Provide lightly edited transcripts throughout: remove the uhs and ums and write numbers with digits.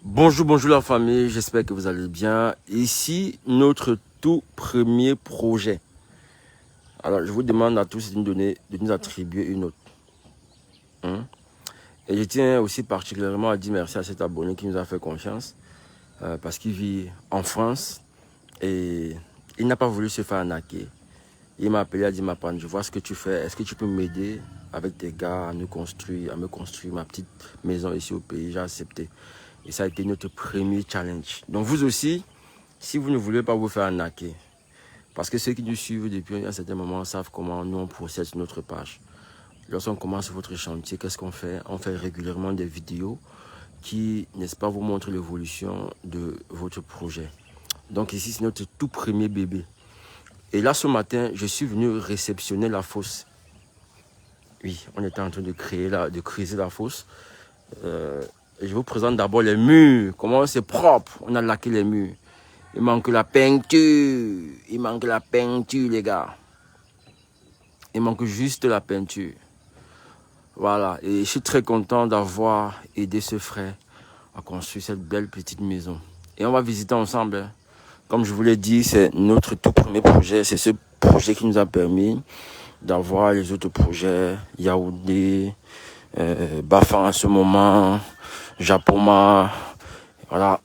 Bonjour, bonjour la famille, j'espère que vous allez bien. Ici, notre tout premier projet. Alors, je vous demande à tous de nous attribuer une note. Et je tiens aussi particulièrement à dire merci à cet abonné qui nous a fait confiance. Parce qu'il vit en France et il n'a pas voulu se faire arnaquer. Il m'a appelé, a dit, Mapan, je vois ce que tu fais. Est-ce que tu peux m'aider avec tes gars à me construire ma petite maison ici au pays? J'ai accepté. Et ça a été notre premier challenge. Donc vous aussi, si vous ne voulez pas vous faire arnaquer, parce que ceux qui nous suivent depuis un certain moment savent comment nous on procède sur notre page. Lorsqu'on commence votre chantier, qu'est-ce qu'on fait? On fait régulièrement des vidéos qui, n'est-ce pas, vous montrent l'évolution de votre projet. Donc ici, c'est notre tout premier bébé. Et là, ce matin, je suis venu réceptionner la fosse. Oui, on était en train de creuser la fosse. Je vous présente d'abord les murs. Comment c'est propre. On a laqué les murs. Il manque la peinture. Il manque la peinture, les gars. Il manque juste la peinture. Voilà. Et je suis très content d'avoir aidé ce frère à construire cette belle petite maison. Et on va visiter ensemble. Hein. Comme je vous l'ai dit, c'est notre tout premier projet. C'est ce projet qui nous a permis d'avoir les autres projets. Yaoundé, Bafang en ce moment, Japoma. Voilà.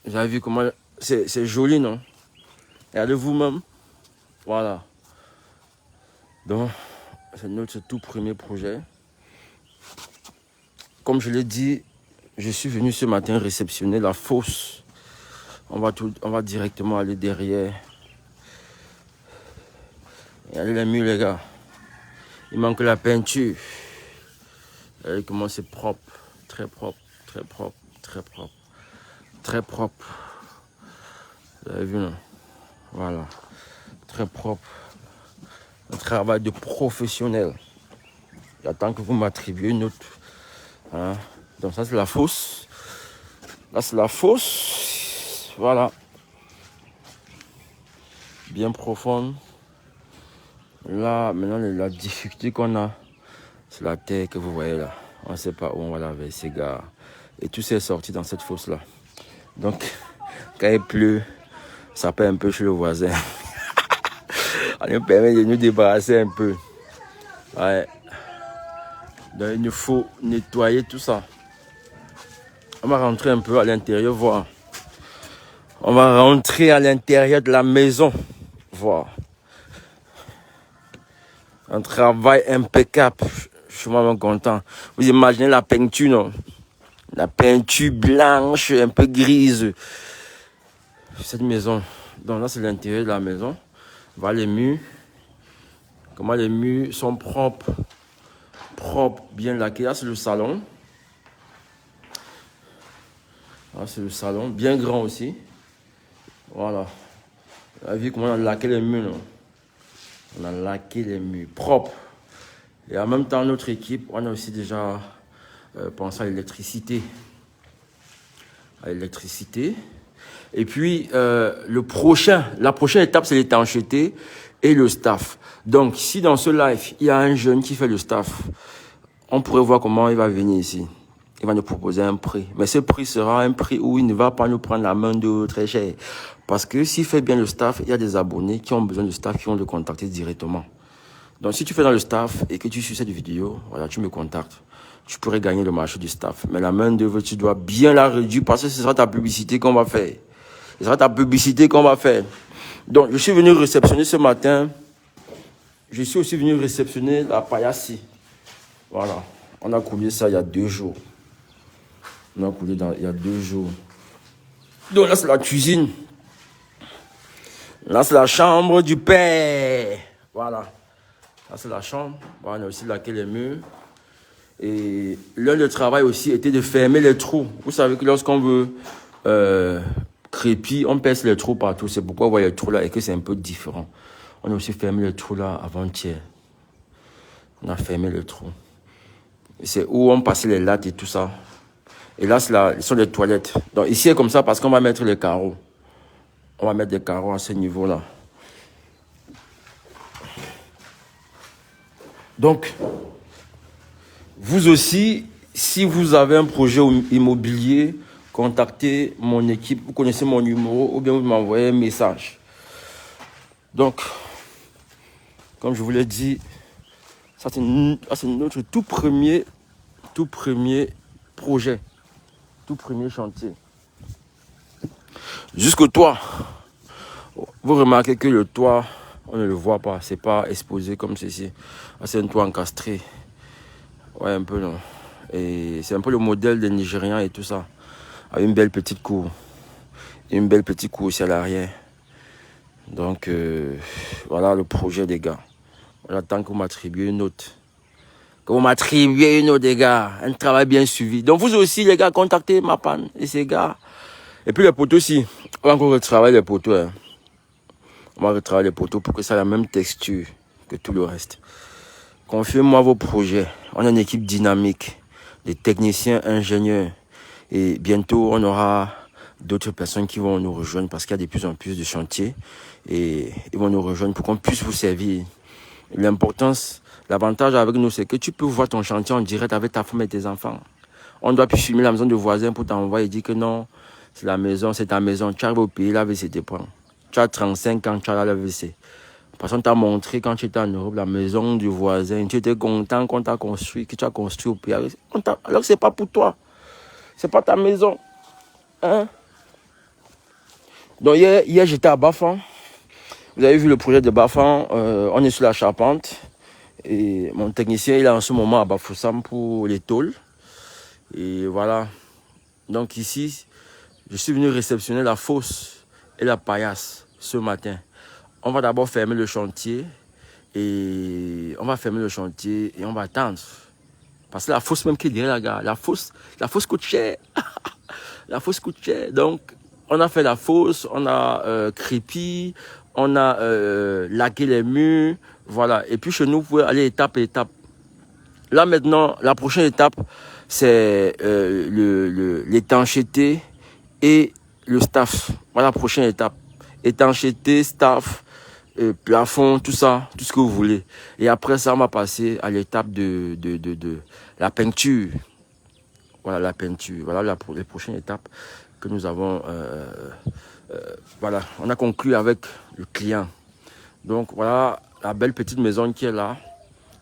Vous avez vu comment c'est joli, non? Regardez vous-même. Voilà. Donc, c'est notre tout premier projet. Comme je l'ai dit, je suis venu ce matin réceptionner la fosse. On va directement aller derrière. Regardez les murs, les gars. Il manque la peinture. Regardez comment c'est propre. Très propre, très propre, très propre. Très propre. Vous avez vu, non? Voilà. Très propre. Un travail de professionnel. J'attends que vous m'attribuiez une autre. Hein? Donc ça, c'est la fosse. Là, c'est la fosse. Voilà. Bien profonde. Là, maintenant, la difficulté qu'on a, c'est la terre que vous voyez là. On ne sait pas où on va la verser, gars. Et tout s'est sorti dans cette fosse-là. Donc, quand il pleut, ça pète un peu chez le voisin. On nous permet de nous débarrasser un peu. Ouais. Donc, il nous faut nettoyer tout ça. On va rentrer un peu à l'intérieur, voir. On va rentrer à l'intérieur de la maison, voir. Un travail impeccable. Je suis vraiment content. Vous imaginez la peinture, non? La peinture blanche, un peu grise. Cette maison. Donc là, c'est l'intérieur de la maison. Voilà les murs. Comment les murs sont propres. Propres, bien laqués. Là, c'est le salon. Là, c'est le salon. Bien grand aussi. Voilà. Vous avez vu comment on a laqué les murs, non? On a laqué les murs propres. Et en même temps, notre équipe, on a aussi déjà pensé à l'électricité. Et puis, la prochaine étape, c'est l'étanchéité et le staff. Donc, si dans ce live, il y a un jeune qui fait le staff, on pourrait voir comment il va venir ici. Il va nous proposer un prix. Mais ce prix sera un prix où il ne va pas nous prendre la main d'eau très cher. Parce que s'il fait bien le staff, il y a des abonnés qui ont besoin de staff qui vont le contacter directement. Donc, si tu fais dans le staff et que tu suis cette vidéo, voilà, tu me contactes. Tu pourrais gagner le marché du staff. Mais la main d'œuvre, tu dois bien la réduire parce que ce sera ta publicité qu'on va faire. Ce sera ta publicité qu'on va faire. Donc, je suis venu réceptionner ce matin. Je suis aussi venu réceptionner la paillassie. Voilà. On a coulé ça il y a 2 jours. Il y a 2 jours. Donc là, c'est la cuisine. Là, c'est la chambre du père. Voilà. Là, c'est la chambre. Voilà, on a aussi laqué les murs. Et l'un des travail aussi était de fermer les trous. Vous savez que lorsqu'on veut crépi, on perce les trous partout. C'est pourquoi vous voyez les trous là et que c'est un peu différent. On a aussi fermé les trous là avant-hier. On a fermé le trou. C'est où on passait les lattes et tout ça. Et là, ce sont les toilettes. Donc ici, c'est comme ça parce qu'on va mettre les carreaux. On va mettre des carreaux à ce niveau-là. Donc, vous aussi, si vous avez un projet immobilier, contactez mon équipe. Vous connaissez mon numéro ou bien vous m'envoyez un message. Donc, comme je vous l'ai dit, ça c'est notre tout premier projet, tout premier chantier. Jusqu'au toit. Vous remarquez que le toit, on ne le voit pas, c'est pas exposé comme ceci. C'est un toit encastré. Ouais, un peu non. Et c'est un peu le modèle des Nigérians et tout ça. Avec une belle petite cour. Et une belle petite cour aussi à l'arrière. Donc, voilà le projet des gars. J'attends que vous m'attribuez une note. Que vous m'attribuez une note, les gars. Un travail bien suivi. Donc, vous aussi, les gars, contactez Mapan et ces gars. Et puis, les poteaux aussi. On va encore retravailler les poteaux. Hein. On va retravailler les poteaux pour que ça ait la même texture que tout le reste. Confiez-moi vos projets. On a une équipe dynamique. Des techniciens, ingénieurs. Et bientôt, on aura d'autres personnes qui vont nous rejoindre parce qu'il y a de plus en plus de chantiers. Et ils vont nous rejoindre pour qu'on puisse vous servir. L'importance, l'avantage avec nous, c'est que tu peux voir ton chantier en direct avec ta femme et tes enfants. On doit plus filmer la maison de voisin pour t'envoyer et dire que non, c'est la maison, c'est ta maison. Tu arrives au pays, la WC te prend. Tu as 35 ans, tu as la WC. Parce qu'on t'a montré quand tu étais en Europe, la maison du voisin. Tu étais content qu'on t'a construit, que tu as construit au pays. Alors que ce n'est pas pour toi. Ce n'est pas ta maison. Hein? Donc hier j'étais à Bafan. Vous avez vu le projet de Bafan. On est sur la charpente. Et mon technicien, il est en ce moment à Bafoussam pour les tôles. Et voilà. Donc ici, je suis venu réceptionner la fosse et la paillasse ce matin. On va d'abord fermer le chantier. Et on va fermer le chantier et on va attendre. Parce que la fosse même qui est derrière la gare, la fosse coûte cher. La fosse coûte cher. Donc, on a fait la fosse, on a crépi, on a laqué les murs. Voilà. Et puis chez nous, vous pouvez aller étape par étape. Là maintenant, la prochaine étape, c'est l'étanchéité et le staff. Voilà la prochaine étape. Étanchéité, staff, plafond, tout ça, tout ce que vous voulez. Et après ça, on va passer à l'étape de la peinture. Voilà la peinture. Voilà les prochaines étapes que nous avons. Voilà, on a conclu avec le client. Donc voilà la belle petite maison qui est là.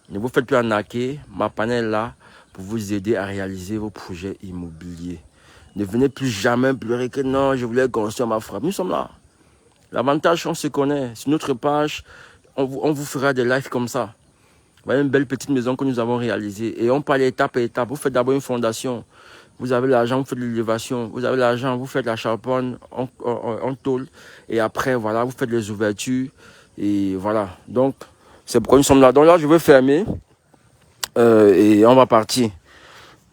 Ne vous faites plus arnaquer. Mapan est là pour vous aider à réaliser vos projets immobiliers. Ne venez plus jamais pleurer que non, je voulais construire ma frappe. Nous sommes là. L'avantage, on se connaît. Sur notre page, on vous fera des lives comme ça. Voilà une belle petite maison que nous avons réalisée. Et on parle étape par étape. Vous faites d'abord une fondation. Vous avez l'argent, vous faites l'élévation. Vous avez l'argent, vous faites la charpente en tôle. Et après, voilà, vous faites les ouvertures. Et voilà. Donc, c'est pourquoi nous sommes là. Donc là, je vais fermer. Et on va partir.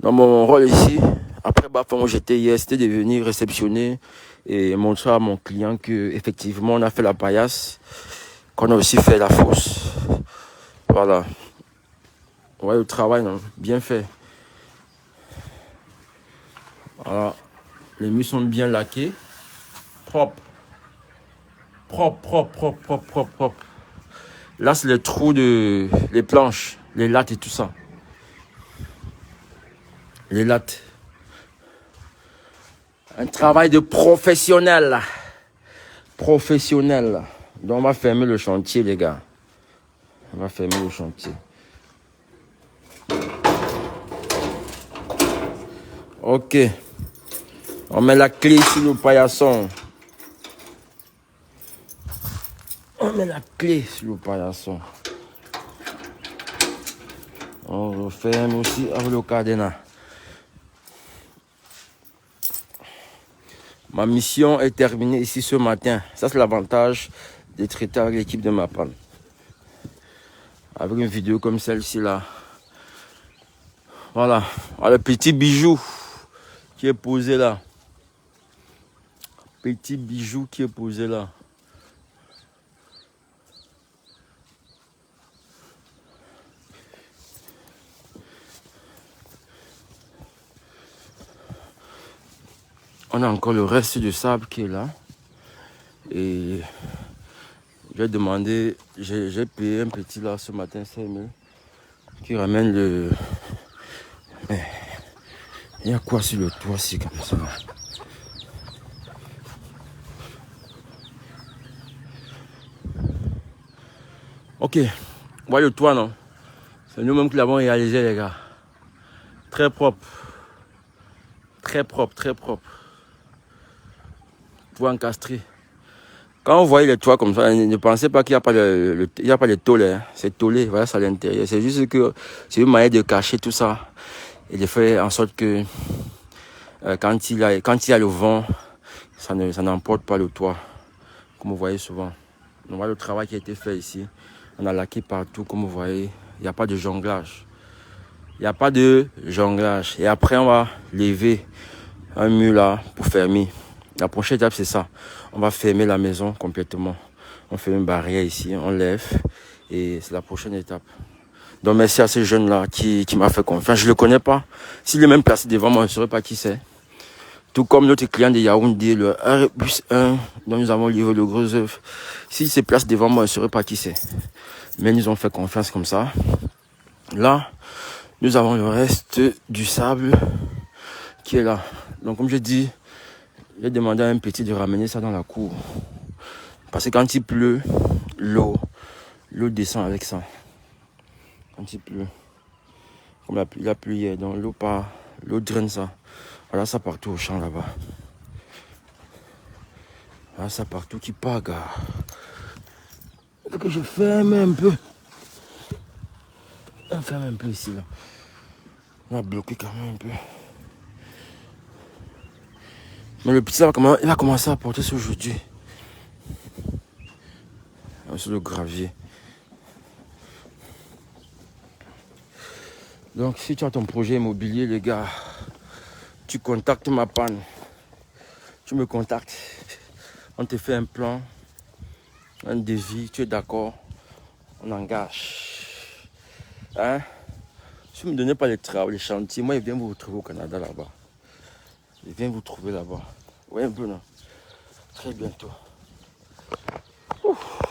Dans mon rôle ici, après Bafan où j'étais hier, c'était de venir réceptionner et montrer à mon client qu'effectivement, on a fait la paillasse, qu'on a aussi fait la fosse. Voilà. Ouais, le travail, non, bien fait. Voilà. Les murs sont bien laqués. Propre. Propre. Là, c'est les trous les planches, les lattes et tout ça. Les lattes. Un travail de professionnel. Professionnel. Donc, on va fermer le chantier, les gars. On va fermer le chantier. Ok. On met la clé sur le paillasson. On met la clé sur le paillasson. On referme aussi avec le cadenas. Ma mission est terminée ici ce matin. Ça, c'est l'avantage de traiter avec l'équipe de Mapan. Avec une vidéo comme celle-ci là. Voilà. Le petit bijou qui est posé là. Petit bijou qui est posé là. On a encore le reste du sable qui est là. Et j'ai demandé, j'ai payé un petit là ce matin, 5 000, qui ramène le... Mais il y a quoi sur le toit ici comme ça? Ok. Vous voyez le toit, non? C'est nous-mêmes qui l'avons réalisé, les gars. Très propre. Très propre, très propre. Toit encastré. Quand vous voyez les toits comme ça, ne pensez pas qu'il n'y a pas de tôle. Hein. C'est tôlé, voilà, c'est à l'intérieur. C'est juste que c'est une manière de cacher tout ça et de faire en sorte que quand il y a le vent, ça n'emporte pas le toit, comme vous voyez souvent. On voit le travail qui a été fait ici. On a laqué partout, comme vous voyez. Il n'y a pas de jonglage. Il n'y a pas de jonglage. Et après, on va lever un mur là pour fermer. La prochaine étape, c'est ça. On va fermer la maison complètement. On fait une barrière ici, on lève. Et c'est la prochaine étape. Donc, merci à ce jeune-là qui m'a fait confiance. Je ne le connais pas. S'il est même placé devant moi, je ne saurais pas qui c'est. Tout comme notre client de Yaoundé, le Airbus 1, dont nous avons livré le gros œuvre. S'il se place devant moi, je ne saurais pas qui c'est. Mais ils nous ont fait confiance comme ça. Là, nous avons le reste du sable qui est là. Donc, comme je dis, j'ai demandé à un petit de ramener ça dans la cour. Parce que quand il pleut, l'eau descend avec ça. Quand il pleut. Comme la pluie hier, donc l'eau draine ça. Voilà ça partout au champ là-bas. Voilà ça partout qui part, gars. Faut que je ferme un peu. On ferme un peu ici là. On va bloquer quand même un peu. Mais le petit là il va commencer à porter ça aujourd'hui. Sur le gravier. Donc si tu as ton projet immobilier, les gars, tu contactes ma panne. Tu me contactes. On te fait un plan, un devis, tu es d'accord, on engage. Hein? Si vous ne me donnez pas les travaux, les chantiers, moi je viens vous retrouver au Canada là-bas. Je viens vous trouver là-bas. Oui, un peu non. Très bientôt. Ouf.